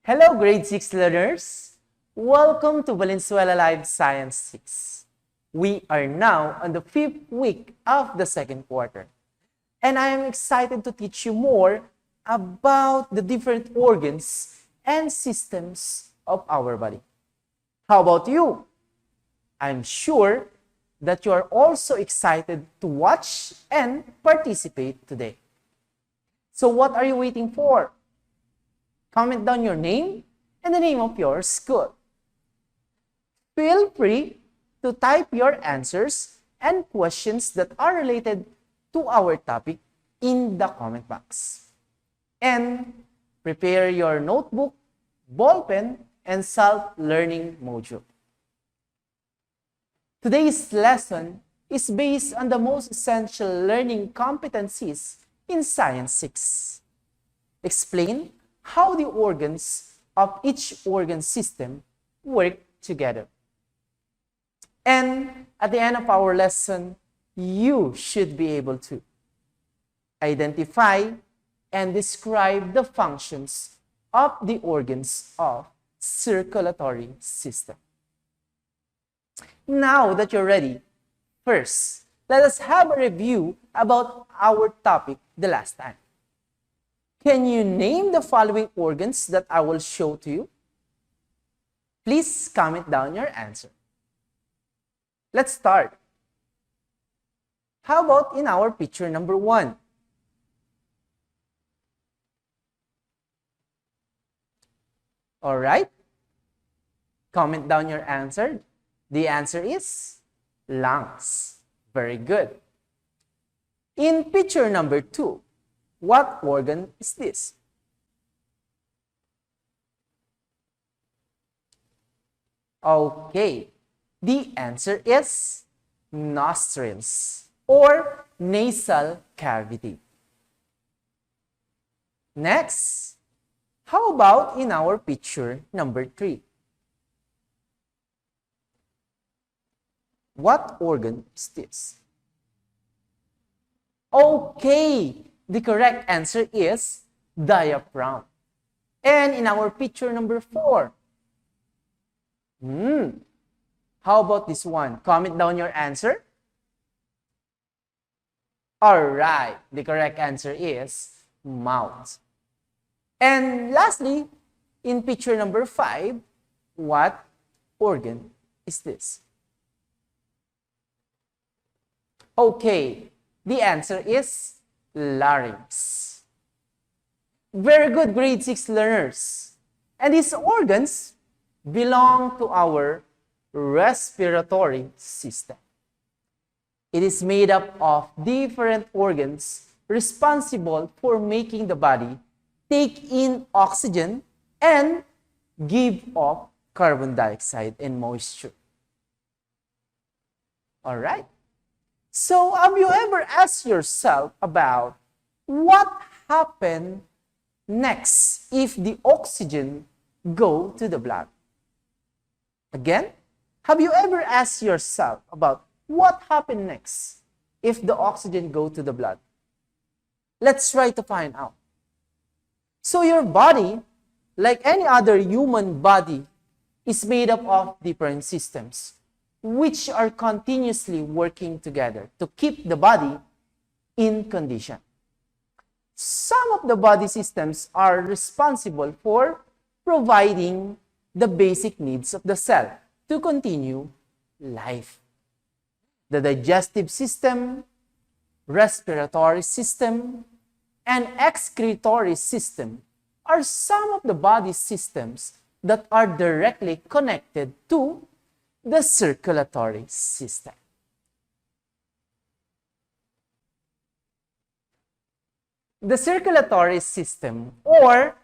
Hello, grade 6 learners! Welcome to Valenzuela Live Science 6. We are now on the 5th week of the second quarter, and I am excited to teach you more about the different organs and systems of our body. How about you? I'm sure that you are also excited to watch and participate today. So what are you waiting for? Comment down your name and the name of your school. Feel free to type your answers and questions that are related to our topic in the comment box. And prepare your notebook, ballpen, and self-learning module. Today's lesson is based on the most essential learning competencies in Science 6. Explain how the organs of each organ system work together. And at the end of our lesson, you should be able to identify and describe the functions of the organs of circulatory system. Now that you're ready, first, let us have a review about our topic the last time. Can you name the following organs that I will show to you? Please comment down your answer. Let's start. How about in our picture number 1? All right. Comment down your answer. The answer is lungs. Very good. In picture number 2, what organ is this? Okay, the answer is nostrils or nasal cavity. Next, how about in our picture number 3? What organ is this? Okay, the correct answer is diaphragm. And in our picture number 4, how about this one? Comment down your answer. All right, the correct answer is mouth. And lastly, in picture number 5, what organ is this? Okay, the answer is larynx. Very good, grade 6 learners. And these organs belong to our respiratory system. It is made up of different organs responsible for making the body take in oxygen and give off carbon dioxide and moisture. All right. So, have you ever asked yourself about what happened next if the oxygen go to the blood? Again, have you ever asked yourself about what happened next if the oxygen go to the blood? Let's try to find out. So, your body, like any other human body, is made up of different systems, which are continuously working together to keep the body in condition. Some of the body systems are responsible for providing the basic needs of the cell to continue life. The digestive system, respiratory system, and excretory system are some of the body systems that are directly connected to the circulatory system. The circulatory system or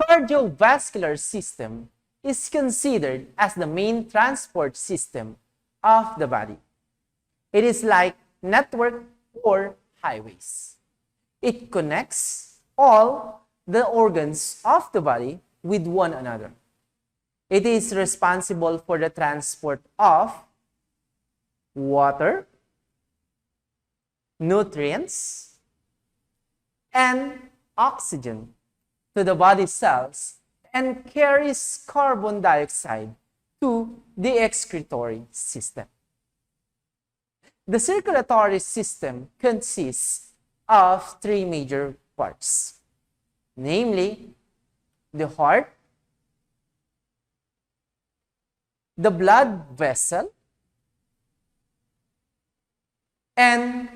cardiovascular system is considered as the main transport system of the body. It is like network or highways. It connects all the organs of the body with one another. It is responsible for the transport of water, nutrients, and oxygen to the body cells and carries carbon dioxide to the excretory system. The circulatory system consists of three major parts, namely the heart, the blood vessel, and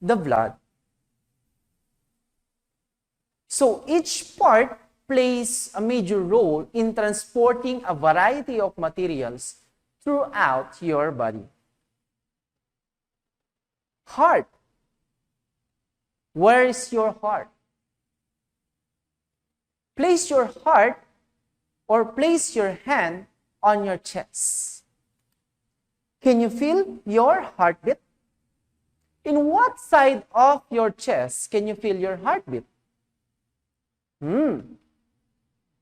the blood. So each part plays a major role in transporting a variety of materials throughout your body. Heart. Where is your heart? Place your heart or place your hand on your chest. Can you feel your heartbeat? In what side of your chest can you feel your heartbeat?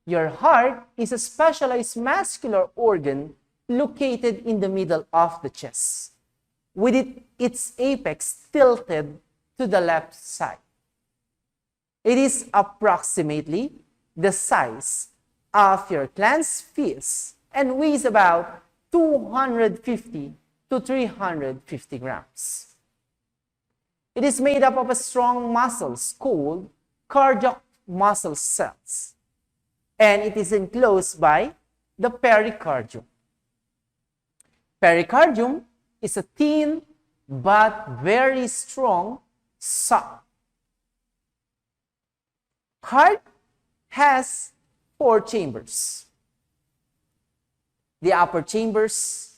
Your heart is a specialized muscular organ located in the middle of the chest, with its apex tilted to the left side. It is approximately the size of your clenched fist and weighs about 250 to 350 grams. It is made up of a strong muscles called cardiac muscle cells, and it is enclosed by the pericardium. Pericardium is a thin but very strong sac. Heart has 4 chambers. The upper chambers,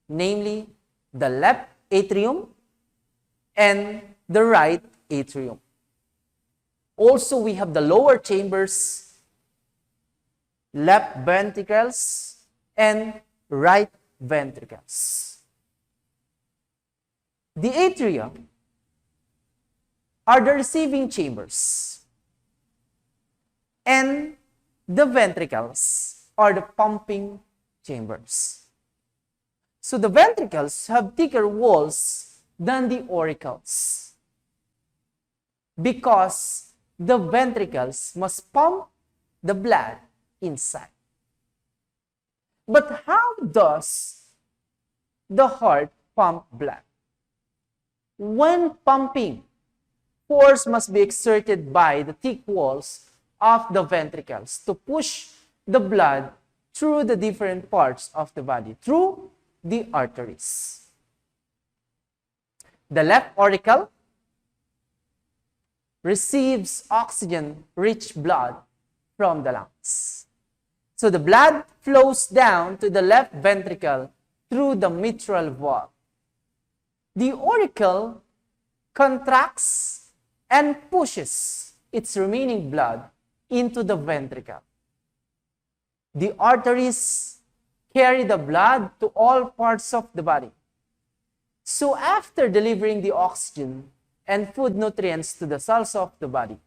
namely the left atrium and the right atrium. Also, we have the lower chambers, left ventricles and right ventricles. The atria are the receiving chambers, and the ventricles are the pumping chambers. So the ventricles have thicker walls than the auricles because the ventricles must pump the blood inside. But how does the heart pump blood? When pumping, force must be exerted by the thick walls of the ventricles to push the blood through the different parts of the body, through the arteries. The left auricle receives oxygen-rich blood from the lungs. So the blood flows down to the left ventricle through the mitral valve. The auricle contracts and pushes its remaining blood into the ventricle. The arteries carry the blood to all parts of the body. So after delivering the oxygen and food nutrients to the cells of the body,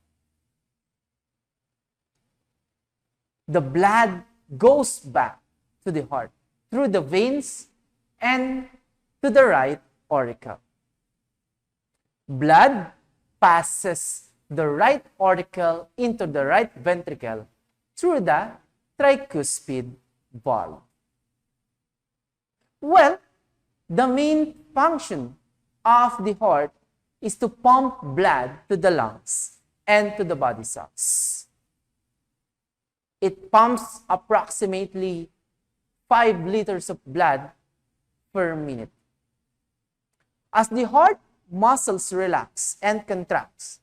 the blood goes back to the heart through the veins and to the right auricle. Blood passes the right auricle into the right ventricle through the tricuspid valve. Well, the main function of the heart is to pump blood to the lungs and to the body cells. It pumps approximately 5 liters of blood per minute. As the heart muscles relax and contracts,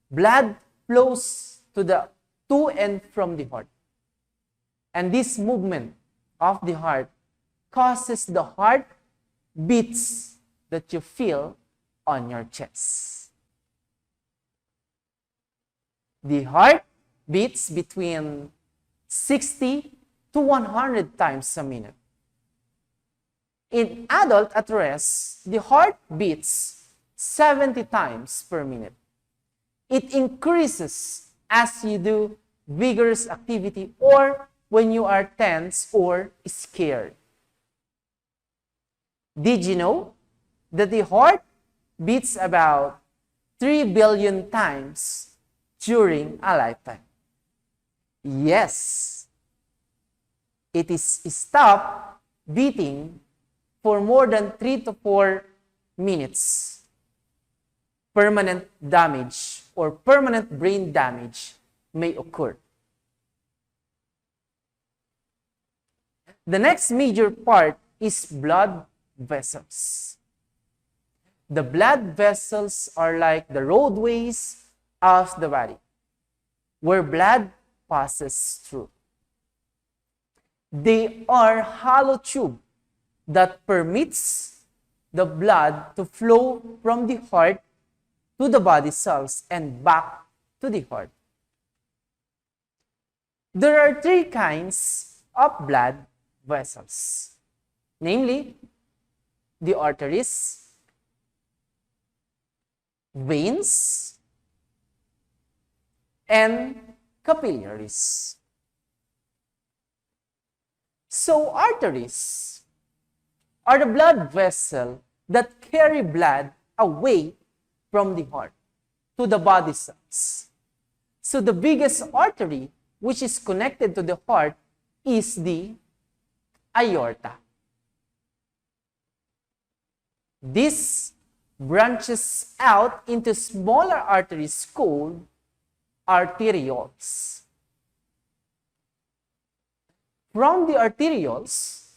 blood flows to and from the heart. And this movement of the heart causes the heart beats that you feel on your chest. The heart beats between 60 to 100 times a minute. In adult at rest, the heart beats 70 times per minute. It increases as you do vigorous activity or when you are tense or scared. Did you know that the heart beats about 3 billion times during a lifetime? Yes, it is stopped beating for more than 3 to 4 minutes. Permanent damage or permanent brain damage may occur. The next major part is blood vessels. The blood vessels are like the roadways of the body, where blood passes through. They are hollow tube that permits the blood to flow from the heart to the body cells and back to the heart. There are 3 kinds of blood vessels, namely the arteries, veins, and capillaries. So arteries are the blood vessel that carry blood away from the heart to the body cells. So the biggest artery which is connected to the heart is the aorta. This branches out into smaller arteries called arterioles. From the arterioles,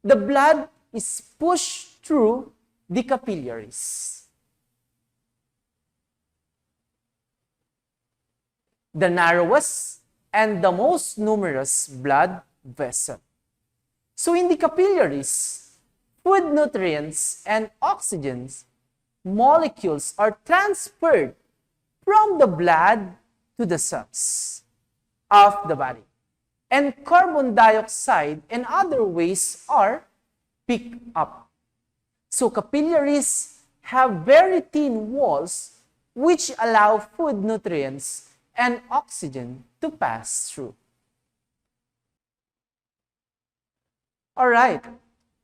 the blood is pushed through the capillaries. The narrowest and the most numerous blood vessel. So in the capillaries, food nutrients and oxygen molecules are transferred from the blood to the cells of the body. And carbon dioxide and other waste are picked up. So capillaries have very thin walls which allow food nutrients and oxygen to pass through. All right,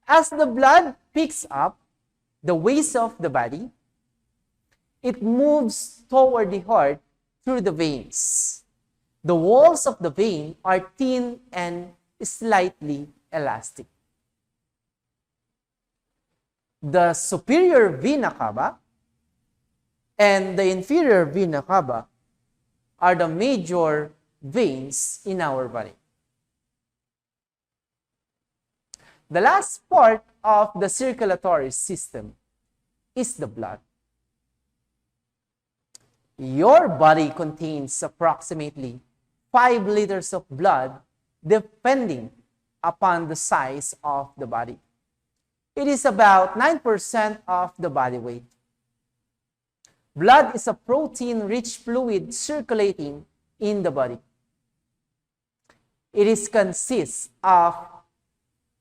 as the blood picks up the waste of the body, it moves toward the heart through the veins. The walls of the vein are thin and slightly elastic. The superior vena cava and the inferior vena cava are the major veins in our body. The last part of the circulatory system is the blood. Your body contains approximately 5 liters of blood depending upon the size of the body. It is about 9% of the body weight. Blood is a protein-rich fluid circulating in the body. It consists of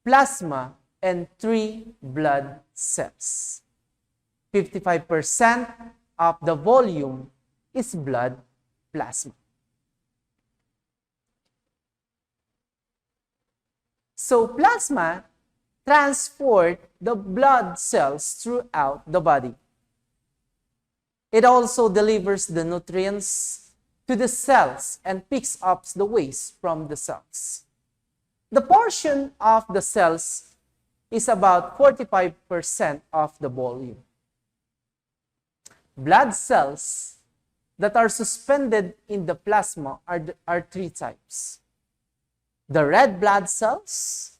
plasma and 3 blood cells. 55% of the volume is blood plasma. So plasma transports the blood cells throughout the body. It also delivers the nutrients to the cells and picks up the waste from the cells. The portion of the cells is about 45% of the volume. Blood cells that are suspended in the plasma are 3 types. The red blood cells,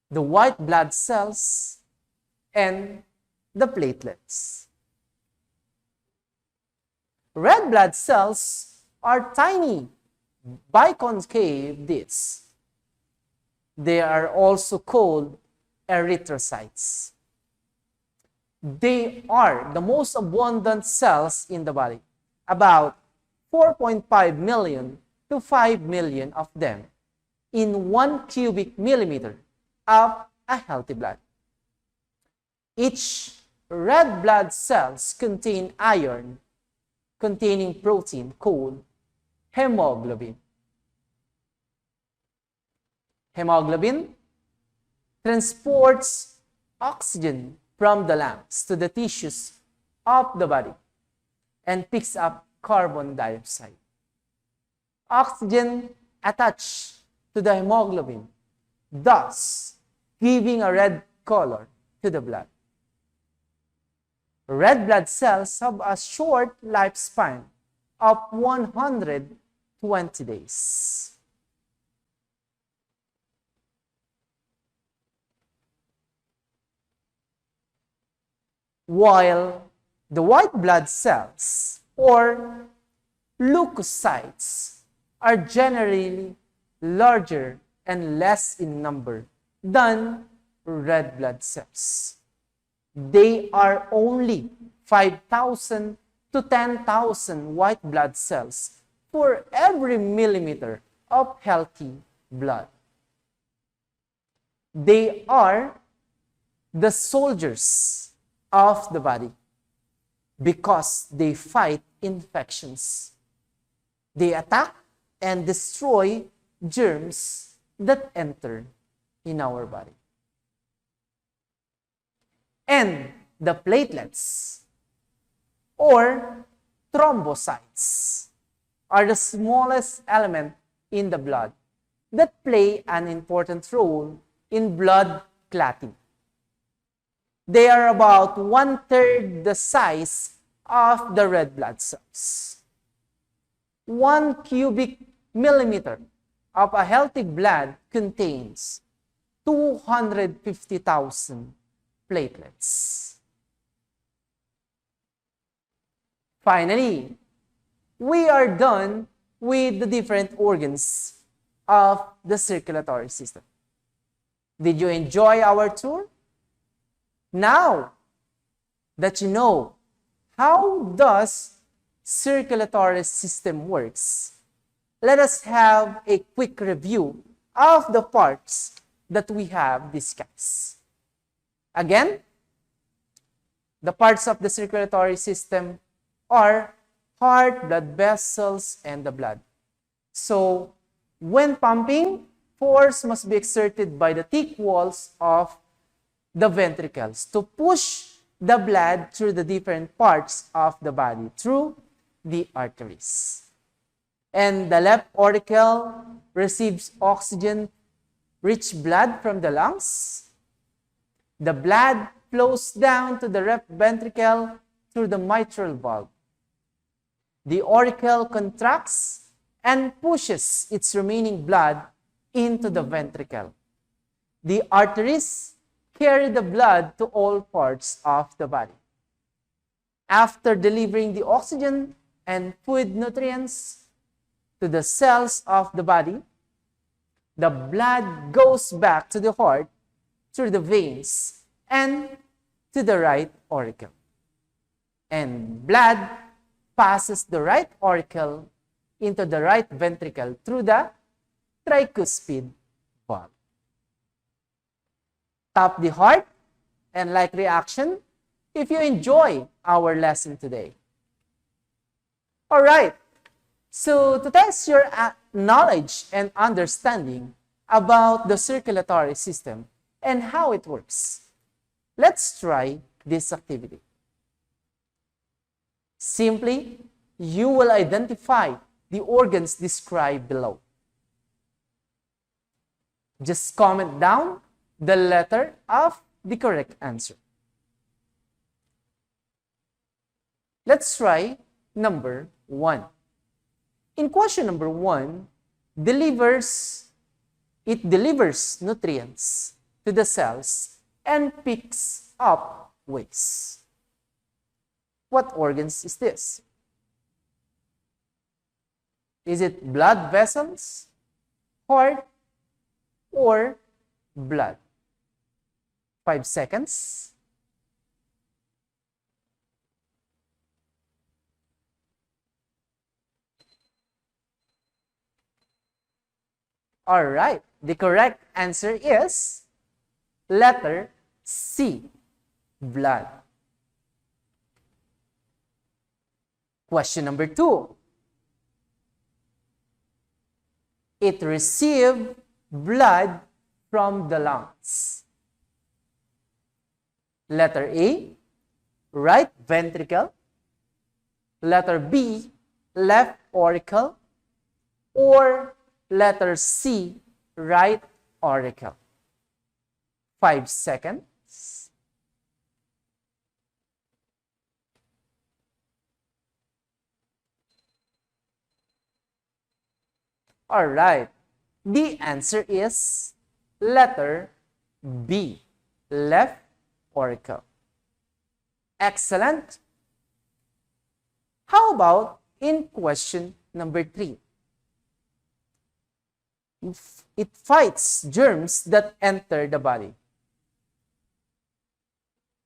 the white blood cells, and the platelets. Red blood cells are tiny biconcave discs. They are also called erythrocytes. They are the most abundant cells in the body, about 4.5 million to 5 million of them in 1 cubic millimeter of a healthy blood. Each red blood cells contain iron containing protein called hemoglobin. Hemoglobin transports oxygen from the lungs to the tissues of the body and picks up carbon dioxide. Oxygen attaches to the hemoglobin, thus giving a red color to the blood. Red blood cells have a short lifespan of 120 days. While the white blood cells or leukocytes are generally larger and less in number than red blood cells. They are only 5,000 to 10,000 white blood cells for every millimeter of healthy blood. They are the soldiers of the body because they fight infections. They attack and destroy germs that enter in our body. And the platelets or thrombocytes are the smallest element in the blood that play an important role in blood clotting. They are about 1/3 the size of the red blood cells. 1 cubic millimeter of a healthy blood contains 250,000 platelets. Finally, we are done with the different organs of the circulatory system. Did you enjoy our tour? Now that you know how does circulatory system works, let us have a quick review of the parts that we have discussed. Again, the parts of the circulatory system are heart, blood vessels, and the blood. So, when pumping, force must be exerted by the thick walls of the ventricles to push the blood through the different parts of the body through the arteries. And the left auricle receives oxygen-rich blood from the lungs. The blood flows down to the left ventricle through the mitral valve. The auricle contracts and pushes its remaining blood into the ventricle. The arteries carry the blood to all parts of the body. After delivering the oxygen and food nutrients to the cells of the body, the blood goes back to the heart through the veins and to the right auricle. And blood passes the right auricle into the right ventricle through the tricuspid valve. Tap the heart and like reaction if you enjoy our lesson today. All right. So to test your knowledge and understanding about the circulatory system and how it works, let's try this activity. Simply, you will identify the organs described below. Just comment down the letter of the correct answer. Let's try number 1. In question number 1, it delivers nutrients to the cells and picks up waste. What organs is this? Is it blood vessels, heart, or blood? 5 seconds. All right. The correct answer is letter C, blood. Question number 2. It received blood from the lungs. Letter A, right ventricle. Letter B, left auricle. Or letter C, right auricle. 5 seconds. All right. The answer is letter B, left auricle. Excellent. How about in question number 3? It fights germs that enter the body.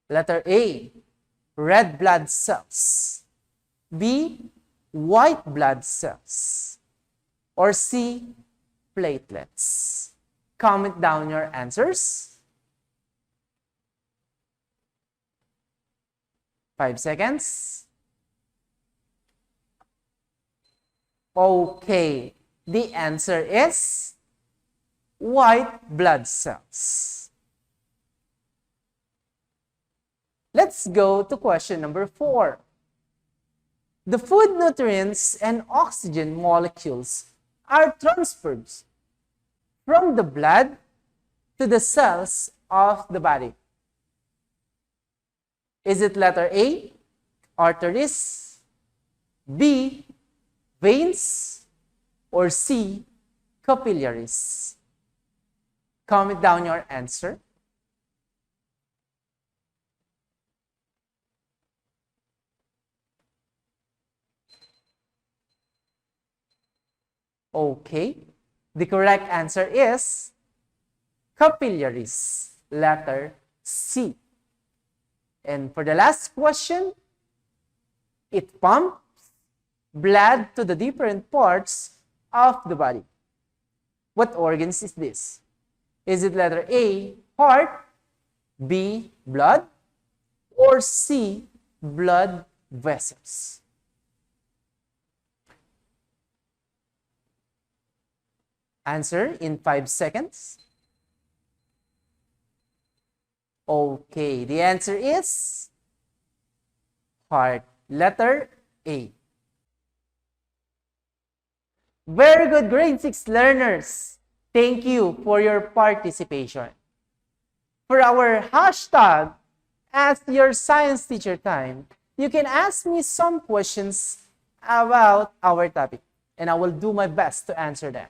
Letter A, red blood cells. B, white blood cells. Or C, platelets. Comment down your answers. 5 seconds. Okay, the answer is white blood cells. Let's go to question number 4. The food nutrients and oxygen molecules are transferred from the blood to the cells of the body. Is it letter A, arteries, B, veins, or C, capillaries? Comment down your answer. Okay, the correct answer is capillaries, letter C. And for the last question, it pumps blood to the different parts of the body. What organs is this? Is it letter A, heart, B, blood, or C, blood vessels? Answer in 5 seconds. Okay, the answer is heart, letter A. Very good, grade 6 learners. Thank you for your participation. For our hashtag, Ask Your Science Teacher Time, you can ask me some questions about our topic, and I will do my best to answer them.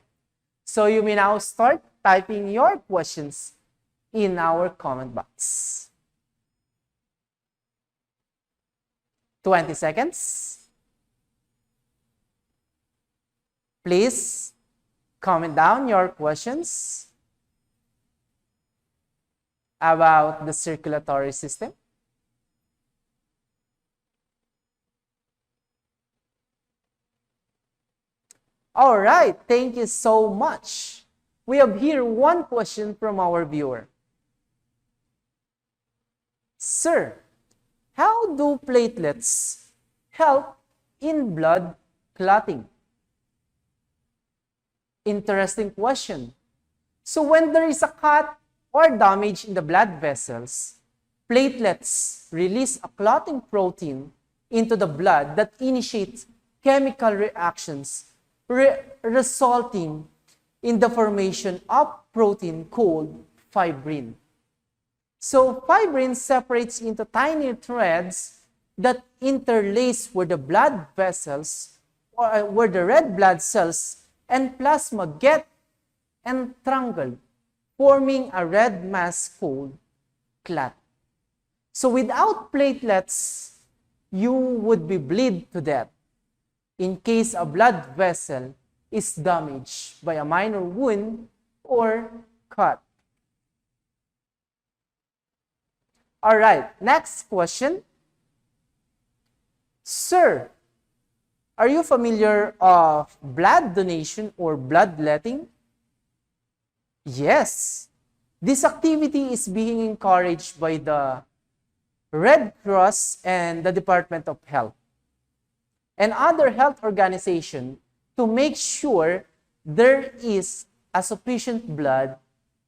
So you may now start typing your questions in our comment box. 20 seconds. Please comment down your questions about the circulatory system. All right, thank you so much. We have here one question from our viewer. Sir, how do platelets help in blood clotting? Interesting question. So when there is a cut or damage in the blood vessels, platelets release a clotting protein into the blood that initiates chemical reactions resulting in the formation of protein called fibrin. So fibrin separates into tiny threads that interlace where the blood vessels or where the red blood cells and plasma get entangled, forming a red mass called clot. So without platelets, you would be bleed to death in case a blood vessel is damaged by a minor wound or cut. All right, next question. Sir, are you familiar of blood donation or bloodletting? Yes. This activity is being encouraged by the Red Cross and the Department of Health and other health organizations to make sure there is a sufficient blood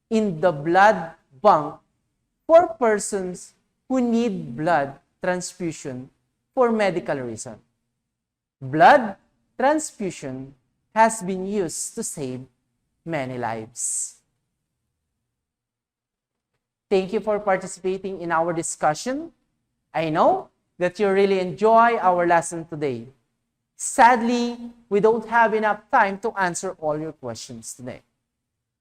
in the blood bank for persons who need blood transfusion for medical reasons. Blood transfusion has been used to save many lives. Thank you for participating in our discussion. I know that you really enjoy our lesson today. Sadly, we don't have enough time to answer all your questions today.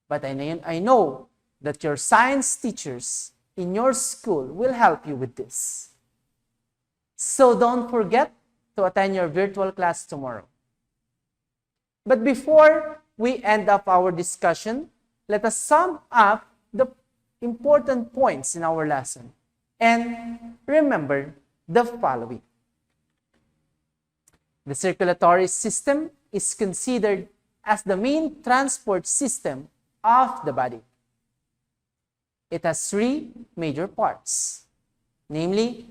But I know that your science teachers in your school will help you with this. So don't forget to attend your virtual class tomorrow. But before we end up our discussion, let us sum up the important points in our lesson and remember the following. The circulatory system is considered as the main transport system of the body. It has three major parts, namely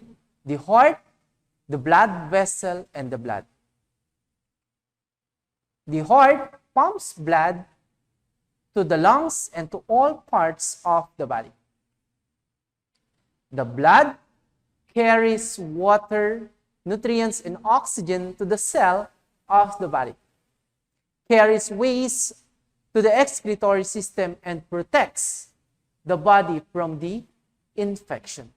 the heart, the blood vessel, and the blood. The heart pumps blood to the lungs and to all parts of the body. The blood carries water, nutrients, and oxygen to the cell of the body, carries waste to the excretory system, and protects the body from the infection.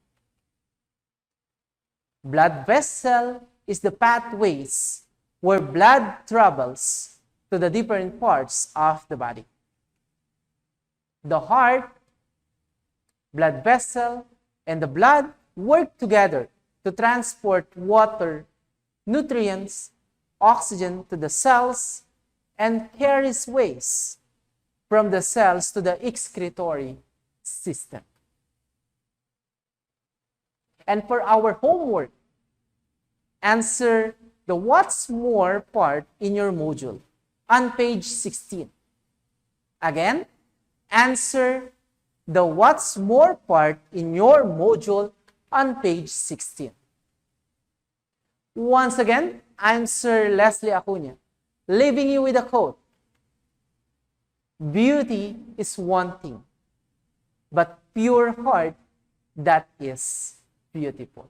Blood vessel is the pathways where blood travels to the different parts of the body. The heart, blood vessel, and the blood work together to transport water, nutrients, oxygen to the cells, and carries waste from the cells to the excretory system. And for our homework, answer the what's more part in your module on page 16. Again, answer the what's more part in your module on page 16. Once again, I'm Sir Leslie Acuña, leaving you with a quote. Beauty is one thing, but pure heart, that is beautiful.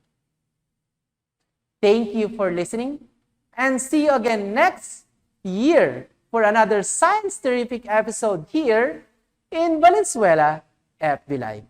Thank you for listening, and see you again next year for another Science Terrific episode here in Valenzuela FB Live.